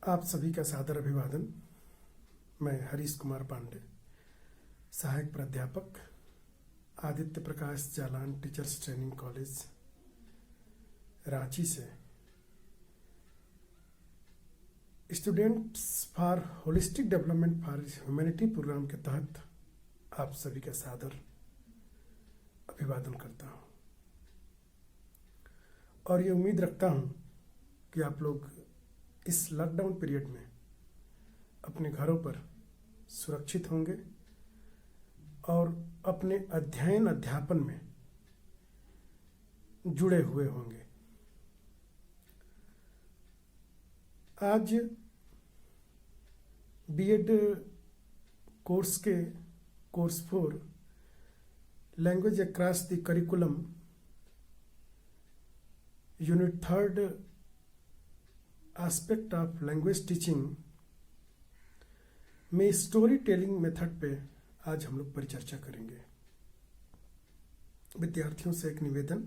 आप सभी का सादर अभिवादन। मैं हरीश कुमार पांडे, सहायक प्राध्यापक, Aditya Prakash Jalan teachers training college, Ranchi से students for holistic development for humanity programme के तहत आप सभी का सादर अभिवादन करता हूँ और ये उम्मीद रखता हूँ कि आप लोग इस लॉकडाउन पीरियड में अपने घरों पर सुरक्षित होंगे और अपने अध्ययन अध्यापन में जुड़े हुए होंगे। आज बीएड कोर्स के course 4 language across the curriculum unit 3 aspect of language teaching में स्टोरी टेलिंग मेथड पे आज हम लोग परिचर्चा करेंगे। विद्यार्थियों से एक निवेदन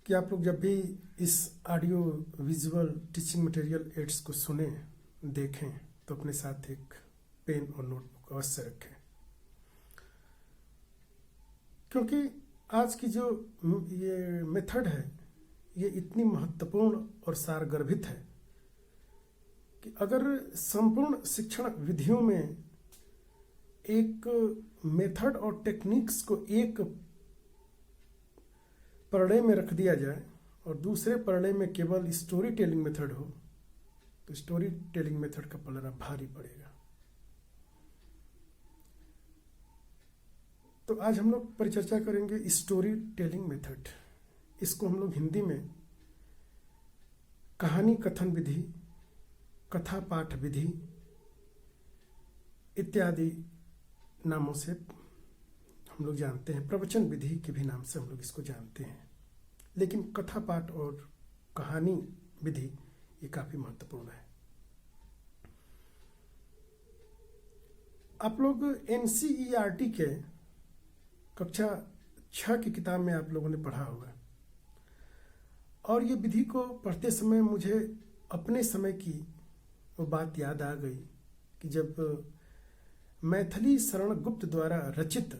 कि आप लोग जब भी इस audio visual teaching material aids को सुने देखें तो अपने साथ एक पेन और नोटबुक अवश्य रखें, क्योंकि आज की जो ये मेथड है ये इतनी महत्वपूर्ण और सारगर्भित है कि अगर संपूर्ण शिक्षण विधियों में एक मेथड और टेक्निक्स को एक पढ़े में रख दिया जाए और दूसरे पढ़े में केवल स्टोरी टेलिंग मेथड हो तो स्टोरी टेलिंग मेथड का पलड़ा भारी पड़ेगा। तो आज हम लोग परिचर्चा करेंगे स्टोरी टेलिंग मेथड। इसको हम लोग हिंदी में कहानी कथन विधि, कथा पाठ विधि इत्यादि नामों से हम लोग जानते हैं। प्रवचन विधि के भी नाम से हम लोग इसको जानते हैं, लेकिन कथा पाठ और कहानी विधि ये काफी महत्वपूर्ण है। आप लोग एनसीईआरटी के कक्षा 6 की किताब में आप लोगों ने पढ़ा होगा और ये विधि को पढ़ते समय मुझे अपने समय की वो बात याद आ गई कि जब मैथिली शरण गुप्त द्वारा रचित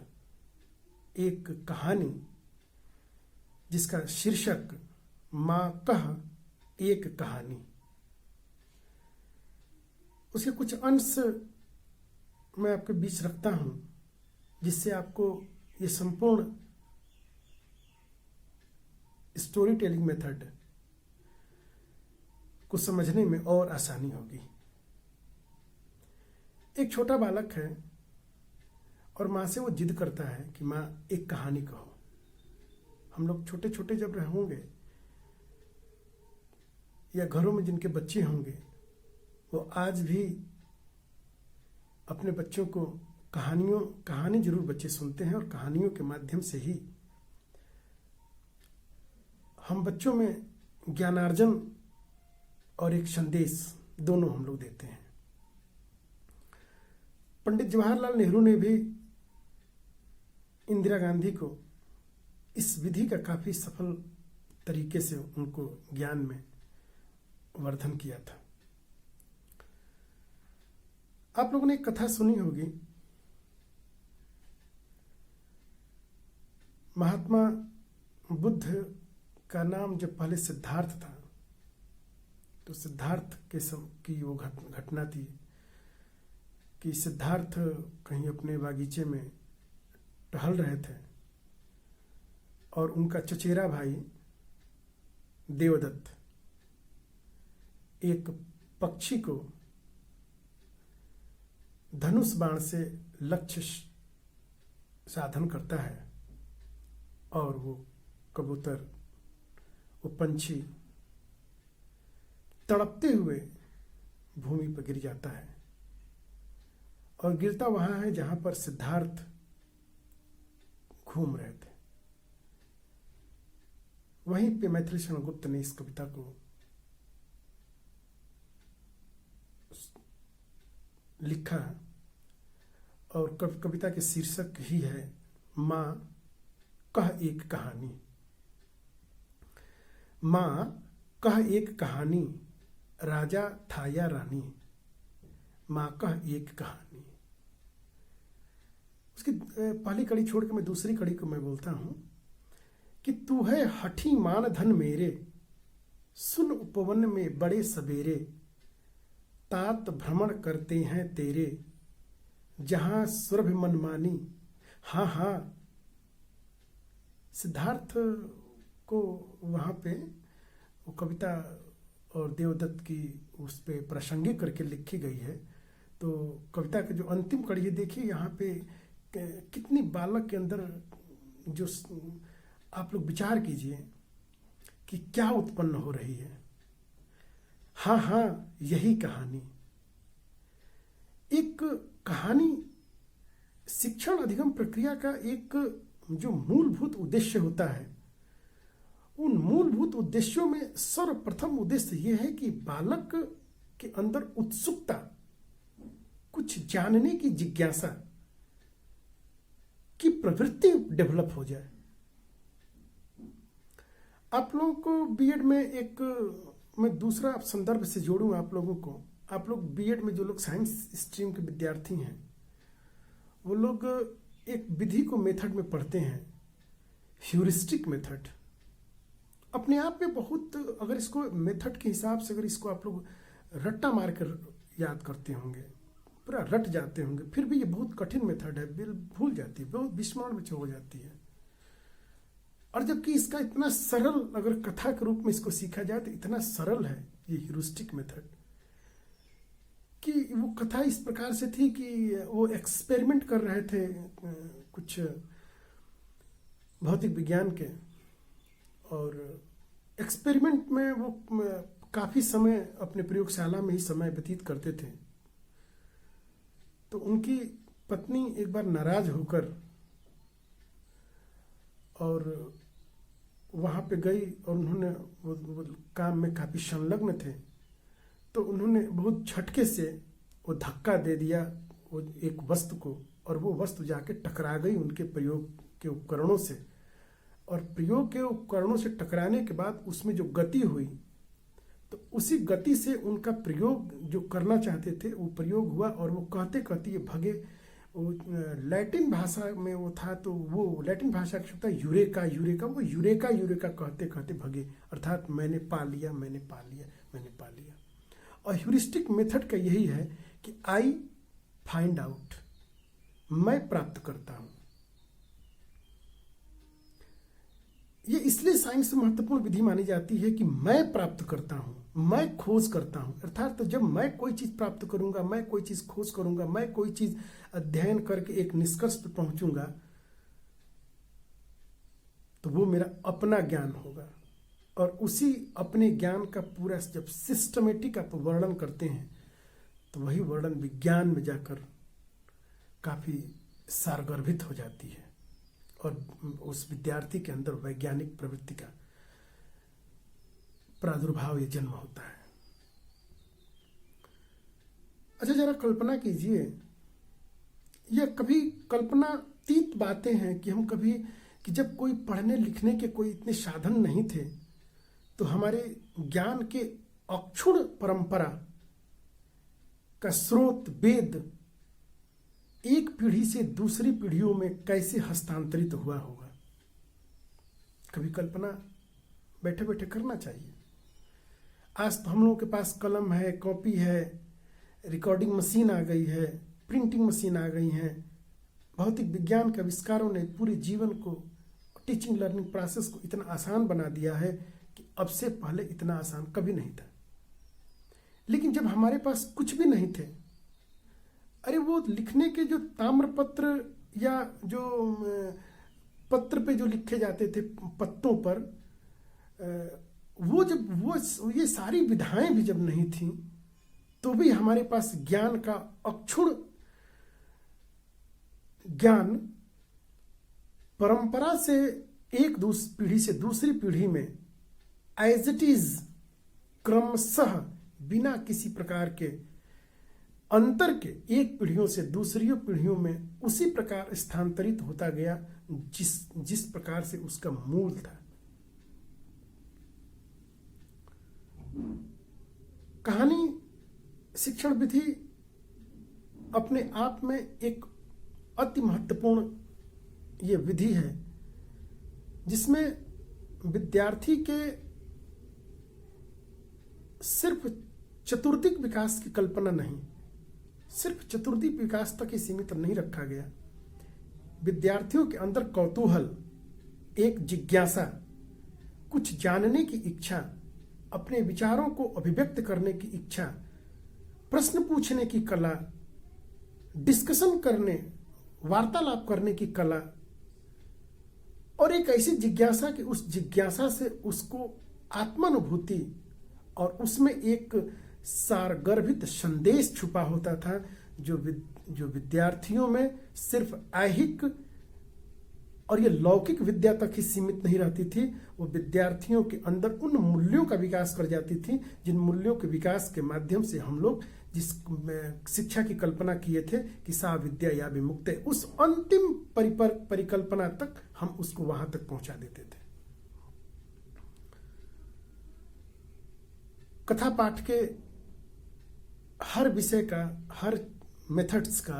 एक कहानी जिसका शीर्षक माँ कह एक कहानी, उसके कुछ अंश मैं आपके बीच रखता हूँ जिससे आपको ये संपूर्ण स्टोरी टेलिंग मेथड को समझने में और आसानी होगी। एक छोटा बालक है और माँ से वो जिद करता है कि माँ एक कहानी कहो। हम लोग छोटे छोटे जब होंगे या घरों में जिनके बच्चे होंगे वो आज भी अपने बच्चों को कहानी जरूर बच्चे सुनते हैं और कहानियों के माध्यम से ही हम बच्चों में ज्ञानार्जन और एक संदेश दोनों हम लोग देते हैं। पंडित जवाहरलाल नेहरू ने भी इंदिरा गांधी को इस विधि का काफी सफल तरीके से उनको ज्ञान में वर्धन किया था। आप लोगों ने एक कथा सुनी होगी, महात्मा बुद्ध का नाम जब पहले सिद्धार्थ था तो सिद्धार्थ के की वो घटना थी कि सिद्धार्थ कहीं अपने बागीचे में टहल रहे थे और उनका चचेरा भाई देवदत्त एक पक्षी को धनुष बाण से लक्ष्य साधन करता है और वो कबूतर, वो पंछी तड़पते हुए भूमि पर गिर जाता है और गिरता वहां है जहां पर सिद्धार्थ घूम रहे थे। वहीं पे मैथिली शरण गुप्त ने इस कविता को लिखा और कविता के शीर्षक ही है माँ कह एक कहानी। माँ कह एक कहानी, राजा था या रानी, माँ कह एक कहानी। उसकी पहली कड़ी छोड़ के मैं दूसरी कड़ी को मैं बोलता हूँ कि तू है हठी मान धन मेरे, सुन उपवन में बड़े सवेरे, तात भ्रमण करते हैं तेरे, जहां सुरभि मनमानी। हाँ हाँ, सिद्धार्थ को वहाँ पे वो कविता और देवदत्त की उस पे प्रासंगिक करके लिखी गई है। तो कविता के जो अंतिम कड़ी है, देखिए यहाँ पे कितनी बालक के अंदर जो आप लोग विचार कीजिए कि क्या उत्पन्न हो रही है। हाँ हाँ, यही कहानी। एक कहानी शिक्षण अधिगम प्रक्रिया का एक जो मूलभूत उद्देश्य होता है, उन मूलभूत उद्देश्यों में सर्वप्रथम उद्देश्य यह है कि बालक के अंदर उत्सुकता, कुछ जानने की जिज्ञासा की प्रवृत्ति डेवलप हो जाए। आप लोगों को बीएड में एक मैं दूसरा संदर्भ से जोड़ूं आप लोगों को। आप लोग बीएड में जो लोग साइंस स्ट्रीम के विद्यार्थी हैं, वो लोग एक विधि को मेथड में पढ़ते हैं, ह्यूरिस्टिक मेथड। अपने आप में बहुत, अगर इसको मेथड के हिसाब से अगर इसको आप लोग रट्टा मार कर याद करते होंगे, पूरा रट जाते होंगे, फिर भी ये बहुत कठिन मेथड है, भूल जाती है, बहुत विस्मरण में हो जाती है। और जबकि इसका इतना सरल, अगर कथा के रूप में इसको सीखा जाए तो इतना सरल है ये ह्यूरिस्टिक मेथड, कि वो कथा इस प्रकार से थी कि वो एक्सपेरिमेंट कर रहे थे कुछ भौतिक विज्ञान के, और एक्सपेरिमेंट में वो काफ़ी समय अपने प्रयोगशाला में ही समय व्यतीत करते थे। तो उनकी पत्नी एक बार नाराज होकर और वहाँ पे गई, और उन्होंने वो काम में काफ़ी संलग्न थे, तो उन्होंने बहुत झटके से वो धक्का दे दिया वो एक वस्तु को, और वो वस्तु जाके टकरा गई उनके प्रयोग के उपकरणों से। और प्रयोग के उपकरणों से टकराने के बाद उसमें जो गति हुई, तो उसी गति से उनका प्रयोग जो करना चाहते थे वो प्रयोग हुआ, और वो कहते कहते ये भगे। वो लैटिन भाषा में वो था, तो वो लैटिन भाषा का शब्द यूरेका, यूरेका, वो यूरेका यूरेका कहते कहते भगे, अर्थात मैंने पा लिया, मैंने पा लिया, मैंने पा लिया। और ह्यूरिस्टिक मेथड का यही है कि आई फाइंड आउट, मैं प्राप्त करता हूं। ये इसलिए साइंस में महत्वपूर्ण विधि मानी जाती है कि मैं प्राप्त करता हूं, मैं खोज करता हूं। अर्थात तो जब मैं कोई चीज प्राप्त करूंगा, मैं कोई चीज खोज करूंगा, मैं कोई चीज अध्ययन करके एक निष्कर्ष पर पहुंचूंगा, तो वो मेरा अपना ज्ञान होगा। और उसी अपने ज्ञान का पूरा जब सिस्टमेटिक आप वर्णन करते हैं, तो वही वर्णन विज्ञान में जाकर काफी सारगर्भित हो जाती है, और उस विद्यार्थी के अंदर वैज्ञानिक प्रवृत्ति का प्रादुर्भाव या जन्म होता है। अच्छा, जरा कल्पना कीजिए, यह कभी कल्पनातीत बातें हैं कि हम कभी, कि जब कोई पढ़ने लिखने के कोई इतने साधन नहीं थे, तो हमारे ज्ञान के अक्षुण परंपरा का स्रोत वेद एक पीढ़ी से दूसरी पीढ़ियों में कैसे हस्तांतरित हुआ होगा। कभी कल्पना बैठे बैठे करना चाहिए। आज तो हम लोगों के पास कलम है, कॉपी है, रिकॉर्डिंग मशीन आ गई है, प्रिंटिंग मशीन आ गई हैं। भौतिक विज्ञान के आविष्कारों ने पूरे जीवन को, टीचिंग लर्निंग प्रोसेस को इतना आसान बना दिया है कि अब से पहले इतना आसान कभी नहीं था। लेकिन जब हमारे पास कुछ भी नहीं थे, अरे वो लिखने के जो ताम्रपत्र या जो पत्र पे जो लिखे जाते थे पत्तों पर, वो जब वो ये सारी विधाएं भी जब नहीं थी, तो भी हमारे पास ज्ञान का अक्षुण ज्ञान परंपरा से एक पीढ़ी से दूसरी पीढ़ी में एज इट इज क्रमशः बिना किसी प्रकार के अंतर के एक पीढ़ियों से दूसरी पीढ़ियों में उसी प्रकार स्थानांतरित होता गया जिस प्रकार से उसका मूल था। कहानी शिक्षण विधि अपने आप में एक अति महत्वपूर्ण ये विधि है जिसमें विद्यार्थी के सिर्फ चतुर्दिक विकास की कल्पना नहीं, सिर्फ चतुर्दिक विकास तक ही सीमित नहीं रखा गया। विद्यार्थियों के अंदर कौतूहल, एक जिज्ञासा, कुछ जानने की इच्छा, अपने विचारों को अभिव्यक्त करने की इच्छा, प्रश्न पूछने की कला, डिस्कशन करने, वार्तालाप करने की कला, और एक ऐसी जिज्ञासा कि उस जिज्ञासा से उसको आत्मानुभूति और उसमें एक सारगर्भित संदेश छुपा होता था जो विद्यार्थियों में सिर्फ ऐहिक और ये लौकिक विद्या तक ही सीमित नहीं रहती थी, वो विद्यार्थियों के अंदर उन मूल्यों का विकास कर जाती थी जिन मूल्यों के विकास के माध्यम से हम लोग जिस शिक्षा की कल्पना किए थे कि सा विद्या या विमुक्ते, उस अंतिम परिकल्पना तक हम उसको वहां तक पहुंचा देते थे। कथा पाठ के हर विषय का, हर मेथड्स का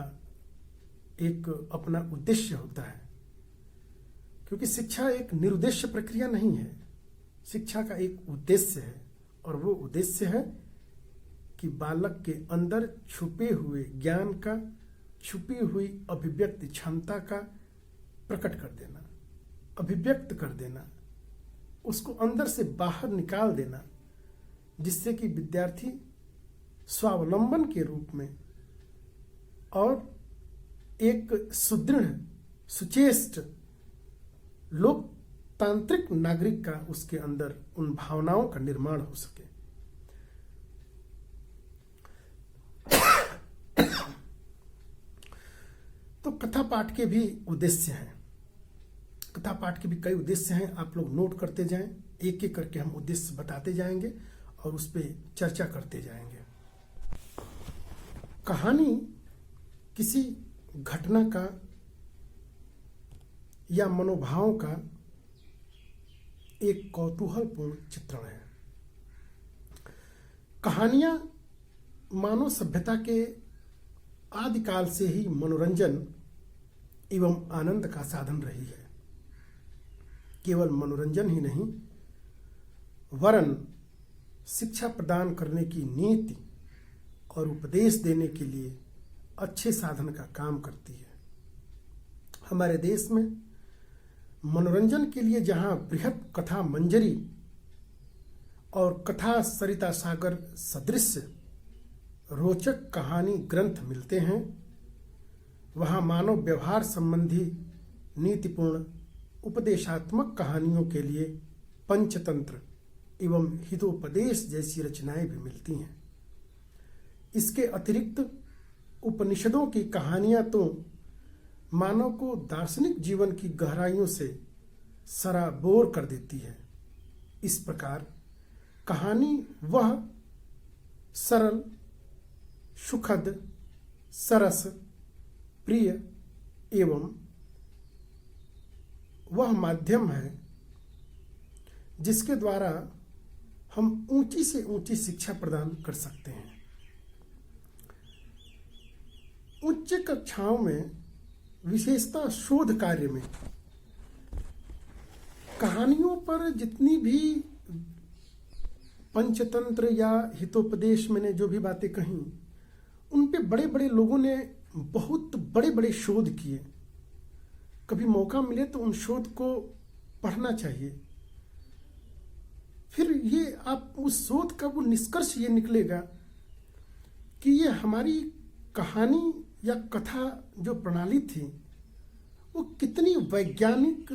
एक अपना उद्देश्य होता है, क्योंकि शिक्षा एक निरुद्देश्य प्रक्रिया नहीं है। शिक्षा का एक उद्देश्य है और वो उद्देश्य है कि बालक के अंदर छुपे हुए ज्ञान का, छुपी हुई अभिव्यक्ति क्षमता का प्रकट कर देना, अभिव्यक्त कर देना, उसको अंदर से बाहर निकाल देना, जिससे कि विद्यार्थी स्वावलंबन के रूप में और एक सुदृढ़, सुचेष्ट, लोकतांत्रिक नागरिक का उसके अंदर उन भावनाओं का निर्माण हो सके। तो कथा पाठ के भी उद्देश्य हैं, कथा पाठ के भी कई उद्देश्य हैं। आप लोग नोट करते जाएं, एक एक करके हम उद्देश्य बताते जाएंगे और उस पर चर्चा करते जाएंगे। कहानी किसी घटना का या मनोभाव का एक कौतूहलपूर्ण चित्रण है। कहानियां मानव सभ्यता के आदिकाल से ही मनोरंजन एवं आनंद का साधन रही है। केवल मनोरंजन ही नहीं, वरन शिक्षा प्रदान करने की नीति और उपदेश देने के लिए अच्छे साधन का काम करती है। हमारे देश में मनोरंजन के लिए जहां बृहत कथा मंजरी और कथा सरिता सागर सदृश रोचक कहानी ग्रंथ मिलते हैं, वहां मानव व्यवहार संबंधी नीतिपूर्ण उपदेशात्मक कहानियों के लिए पंचतंत्र एवं हितोपदेश जैसी रचनाएं भी मिलती हैं। इसके अतिरिक्त उपनिषदों की कहानियां तो मानव को दार्शनिक जीवन की गहराइयों से सराबोर कर देती है। इस प्रकार कहानी वह सरल, सुखद, सरस, प्रिय एवं वह माध्यम है जिसके द्वारा हम ऊंची से ऊंची शिक्षा प्रदान कर सकते हैं। उच्च कक्षाओं में, विशेषतः शोध कार्य में, कहानियों पर जितनी भी पंचतंत्र या हितोपदेश मैंने जो भी बातें कही, उन पे बड़े बड़े लोगों ने बहुत बड़े बड़े शोध किए। कभी मौका मिले तो उन शोध को पढ़ना चाहिए। फिर ये आप उस शोध का वो निष्कर्ष ये निकलेगा कि ये हमारी कहानी या कथा जो प्रणाली थी वो कितनी वैज्ञानिक,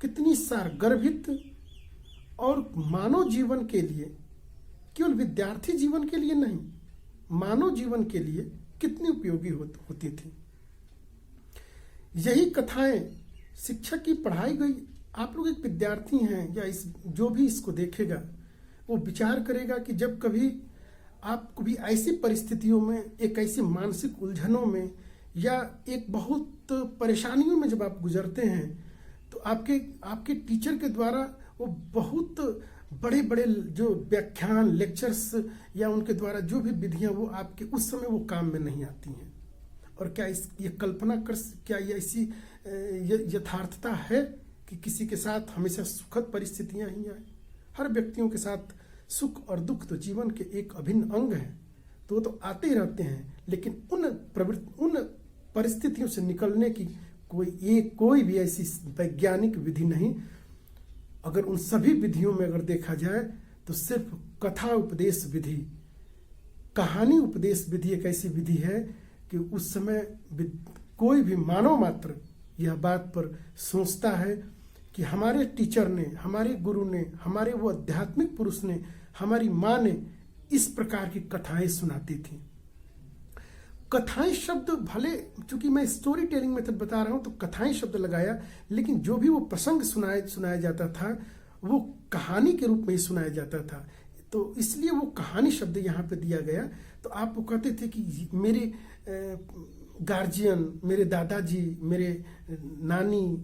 कितनी सारगर्भित और मानव जीवन के लिए, केवल विद्यार्थी जीवन के लिए नहीं, मानव जीवन के लिए कितनी उपयोगी होती थी। यही कथाएं शिक्षक की पढ़ाई गई। आप लोग एक विद्यार्थी हैं या जो भी इसको देखेगा वो विचार करेगा कि जब कभी आप कभी ऐसी परिस्थितियों में, एक ऐसी मानसिक उलझनों में या एक बहुत परेशानियों में जब आप गुजरते हैं तो आपके टीचर के द्वारा वो बहुत बड़े बड़े जो व्याख्यान लेक्चर्स या उनके द्वारा जो भी विधियां वो आपके उस समय वो काम में नहीं आती हैं। और क्या ये कल्पना कर, क्या ये ऐसी यथार्थता है कि किसी के साथ हमेशा सुखद परिस्थितियां ही आए? हर व्यक्तियों के साथ सुख और दुख तो जीवन के एक अभिन्न अंग है, तो वो तो आते ही रहते हैं, लेकिन उन परिस्थितियों से निकलने की कोई भी ऐसी वैज्ञानिक विधि नहीं। अगर उन सभी विधियों में अगर देखा जाए तो सिर्फ कथा उपदेश विधि, कहानी उपदेश विधि एक ऐसी विधि है कि उस समय कोई भी मानव मात्र यह बात पर सोचता है कि हमारे टीचर ने, हमारे गुरु ने, हमारे वो आध्यात्मिक पुरुष ने, हमारी माँ ने इस प्रकार की कथाएं सुनाती थी। कथाएं शब्द भले, चूंकि मैं स्टोरी टेलिंग मेथड बता रहा हूं तो कथाएं शब्द लगाया, लेकिन जो भी वो प्रसंग सुनाया जाता था वो कहानी के रूप में ही सुनाया जाता था, तो इसलिए वो कहानी शब्द यहाँ पे दिया गया। तो आप वो कहते थे कि मेरे गार्जियन, मेरे दादाजी, मेरे नानी,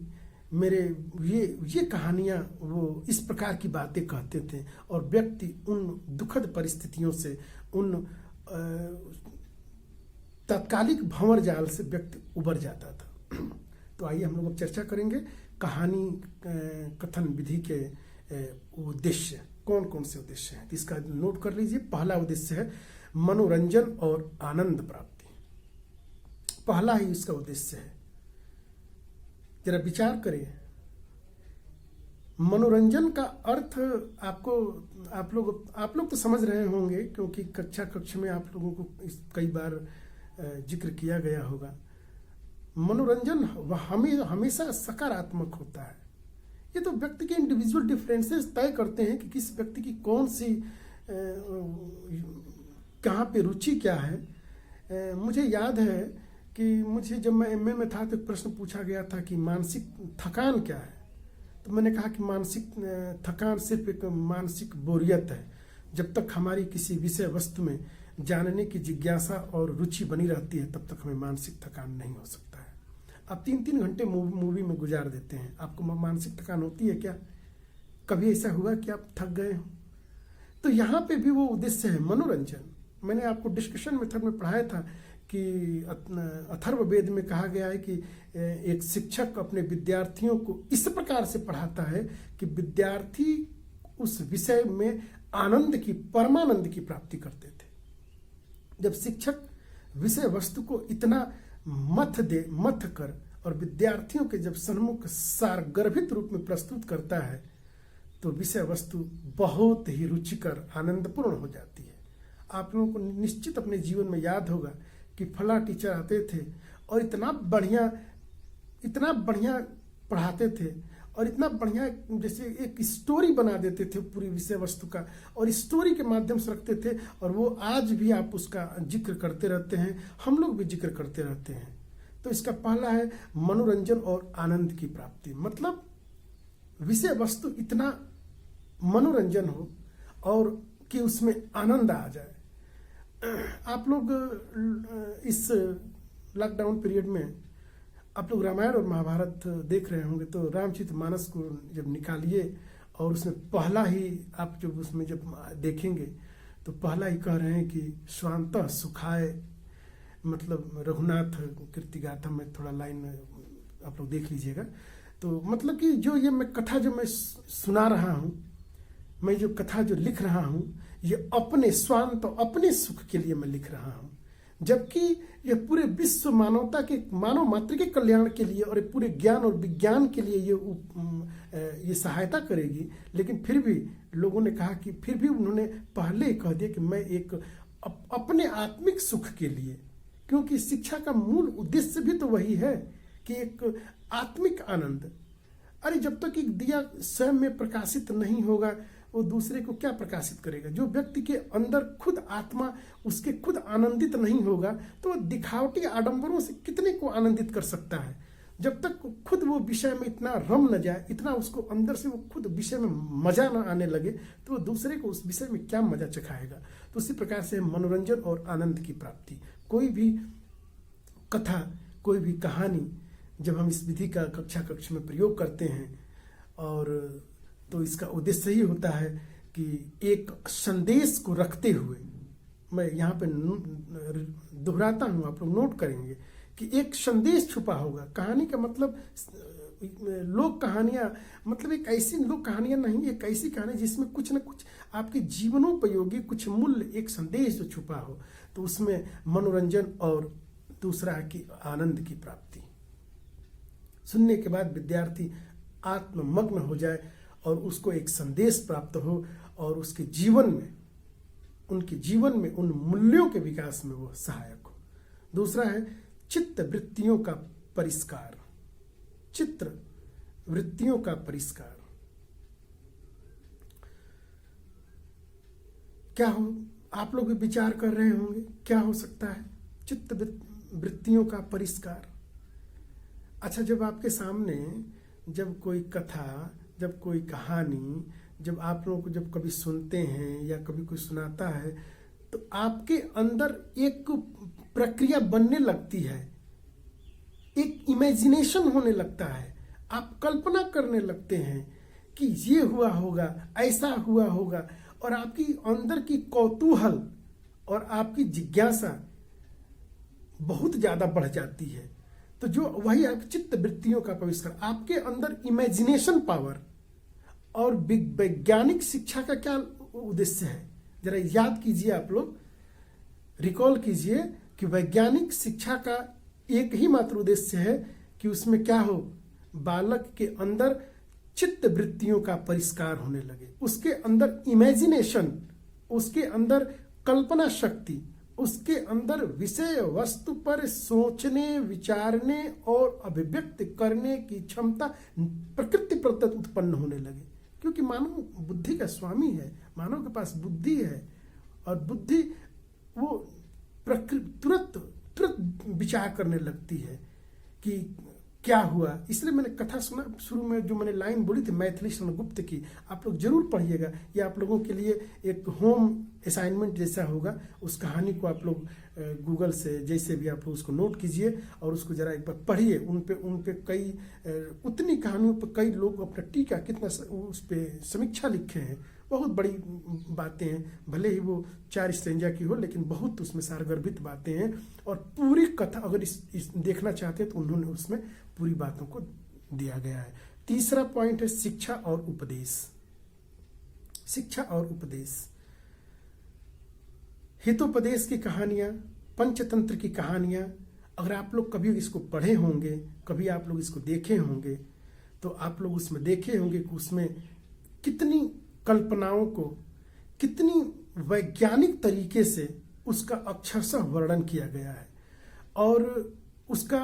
मेरे ये कहानियाँ वो इस प्रकार की बातें कहते थे, और व्यक्ति उन दुखद परिस्थितियों से, उन तात्कालिक भंवर जाल से व्यक्ति उबर जाता था। तो आइए हम लोग अब चर्चा करेंगे कहानी कथन विधि के उद्देश्य, कौन कौन से उद्देश्य हैं। तो इसका नोट कर लीजिए। पहला उद्देश्य है मनोरंजन और आनंद प्राप्ति। पहला ही इसका उद्देश्य है। जरा विचार करिए, मनोरंजन का अर्थ आप लोग तो समझ रहे होंगे, क्योंकि कक्षा में आप लोगों को कई बार जिक्र किया गया होगा। मनोरंजन हमेशा सकारात्मक होता है। ये तो व्यक्ति के इंडिविजुअल डिफरेंसेस तय करते हैं कि किस व्यक्ति की कौन सी कहाँ पे रुचि क्या है। मुझे याद है कि मुझे जब मैं एमए में था तो एक प्रश्न पूछा गया था कि मानसिक थकान क्या है। तो मैंने कहा कि मानसिक थकान सिर्फ एक मानसिक बोरियत है। जब तक हमारी किसी विषय वस्तु में जानने की जिज्ञासा और रुचि बनी रहती है तब तक हमें मानसिक थकान नहीं हो सकता है। आप 3-3 घंटे मूवी में गुजार देते हैं, आपको मानसिक थकान होती है क्या? कभी ऐसा हुआ कि आप थक गए हो? तो यहाँ पे भी वो उद्देश्य है मनोरंजन। मैंने आपको डिस्कशन मेथड में पढ़ाया था कि अथर्ववेद में कहा गया है कि एक शिक्षक अपने विद्यार्थियों को इस प्रकार से पढ़ाता है कि विद्यार्थी उस विषय में आनंद की, परमानंद की प्राप्ति करते थे। जब शिक्षक विषय वस्तु को इतना मथ कर और विद्यार्थियों के जब सन्मुख सारगर्भित रूप में प्रस्तुत करता है तो विषय वस्तु बहुत ही रुचिकर, आनंदपूर्ण हो जाती है। आप लोगों को निश्चित अपने जीवन में याद होगा कि फला टीचर आते थे और इतना बढ़िया पढ़ाते थे और इतना बढ़िया, जैसे एक स्टोरी बना देते थे पूरी विषय वस्तु का, और स्टोरी के माध्यम से रखते थे, और वो आज भी आप उसका जिक्र करते रहते हैं, हम लोग भी जिक्र करते रहते हैं। तो इसका पहला है मनोरंजन और आनंद की प्राप्ति, मतलब विषय वस्तु इतना मनोरंजन हो और कि उसमें आनंद आ जाए। आप लोग इस लॉकडाउन पीरियड में आप लोग रामायण और महाभारत देख रहे होंगे, तो रामचरितमानस को जब निकालिए और उसमें पहला ही आप जब उसमें जब देखेंगे तो पहला ही कह रहे हैं कि स्वांतः सुखाय, मतलब रघुनाथ कीर्तिगाथा में थोड़ा लाइन आप लोग देख लीजिएगा। तो मतलब कि जो ये मैं कथा जो मैं सुना रहा हूँ, मैं जो कथा जो लिख रहा हूँ, ये अपने स्वांत, अपने सुख के लिए मैं लिख रहा हूँ, जबकि यह पूरे विश्व मानवता के, मानव मात्र के कल्याण के लिए और पूरे ज्ञान और विज्ञान के लिए ये सहायता करेगी। लेकिन फिर भी लोगों ने कहा कि, फिर भी उन्होंने पहले ही कह दिया कि मैं एक अपने आत्मिक सुख के लिए, क्योंकि शिक्षा का मूल उद्देश्य भी तो वही है कि एक आत्मिक आनंद। अरे जब तक एक दिया स्वयं में प्रकाशित नहीं होगा वो दूसरे को क्या प्रकाशित करेगा? जो व्यक्ति के अंदर खुद आत्मा उसके खुद आनंदित नहीं होगा तो वो दिखावटी आडंबरों से कितने को आनंदित कर सकता है? जब तक खुद वो विषय में इतना रम न जाए, इतना उसको अंदर से वो खुद विषय में मजा न आने लगे, तो वो दूसरे को उस विषय में क्या मजा चखाएगा? तो उसी प्रकार से मनोरंजन और आनंद की प्राप्ति, कोई भी कथा, कोई भी कहानी जब हम इस विधि का कक्षा में प्रयोग करते हैं, और तो इसका उद्देश्य ही होता है कि एक संदेश को रखते हुए, मैं यहाँ पे दोहराता हूँ, आप लोग नोट करेंगे कि एक संदेश छुपा होगा। कहानी का मतलब लोक कहानियाँ, मतलब एक ऐसी लोक कहानियाँ नहीं, एक ऐसी कहानी जिसमें कुछ न कुछ आपके जीवनोपयोगी कुछ मूल्य, एक संदेश जो छुपा हो, तो उसमें मनोरंजन और दूसरा है कि आनंद की प्राप्ति। सुनने के बाद विद्यार्थी आत्ममग्न हो जाए और उसको एक संदेश प्राप्त हो और उसके जीवन में, उनके जीवन में उन मूल्यों के विकास में वो सहायक हो। दूसरा है चित्त वृत्तियों का परिष्कार। चित्र वृत्तियों का परिष्कार क्या हो, आप लोग भी विचार कर रहे होंगे क्या हो सकता है चित्त वृत्तियों का परिष्कार। अच्छा, जब आपके सामने जब कोई कथा, जब कोई कहानी, जब आप लोगों को जब कभी सुनते हैं या कभी कोई सुनाता है, तो आपके अंदर एक प्रक्रिया बनने लगती है, एक इमेजिनेशन होने लगता है, आप कल्पना करने लगते हैं कि ये हुआ होगा, ऐसा हुआ होगा, और आपकी अंदर की कौतूहल और आपकी जिज्ञासा बहुत ज़्यादा बढ़ जाती है। तो जो वही आप चित्त वृत्तियों का परिष्कार, आपके अंदर इमेजिनेशन पावर। और वैज्ञानिक शिक्षा का क्या उद्देश्य है, जरा याद कीजिए, आप लोग रिकॉल कीजिए कि वैज्ञानिक शिक्षा का एक ही मात्र उद्देश्य है कि उसमें क्या हो, बालक के अंदर चित्त वृत्तियों का परिष्कार होने लगे, उसके अंदर इमेजिनेशन, उसके अंदर कल्पना शक्ति, उसके अंदर विषय वस्तु पर सोचने, विचारने और अभिव्यक्त करने की क्षमता प्रकृति प्रदत्त उत्पन्न होने लगे। क्योंकि मानव बुद्धि का स्वामी है, मानव के पास बुद्धि है, और बुद्धि वो तुरंत विचार करने लगती है कि क्या हुआ। इसलिए मैंने कथा सुना, शुरू में जो मैंने लाइन बोली थी मैथिली गुप्त की, आप लोग जरूर पढ़िएगा, ये आप लोगों के लिए एक होम असाइनमेंट जैसा होगा। उस कहानी को आप लोग गूगल से जैसे भी आप लोग उसको नोट कीजिए और उसको जरा एक बार पढ़िए। उन पे कई उतनी कहानियों पर कई लोग अपना टीका कितना उस पर समीक्षा लिखे हैं, बहुत बड़ी बातें हैं, भले ही वो 4 स्टेंजा की हो, लेकिन बहुत उसमें सारगर्भित बातें हैं। और पूरी कथा अगर इस देखना चाहते हैं तो उन्होंने उसमें पूरी बातों को दिया गया है। तीसरा पॉइंट है शिक्षा और उपदेश। शिक्षा और उपदेश, हितोपदेश की कहानियां, पंचतंत्र की कहानियां, अगर आप लोग कभी इसको पढ़े होंगे, कभी आप लोग इसको देखे होंगे, तो आप लोग उसमें देखे होंगे कि उसमें कितनी कल्पनाओं को कितनी वैज्ञानिक तरीके से उसका अक्षरशः वर्णन किया गया है। और उसका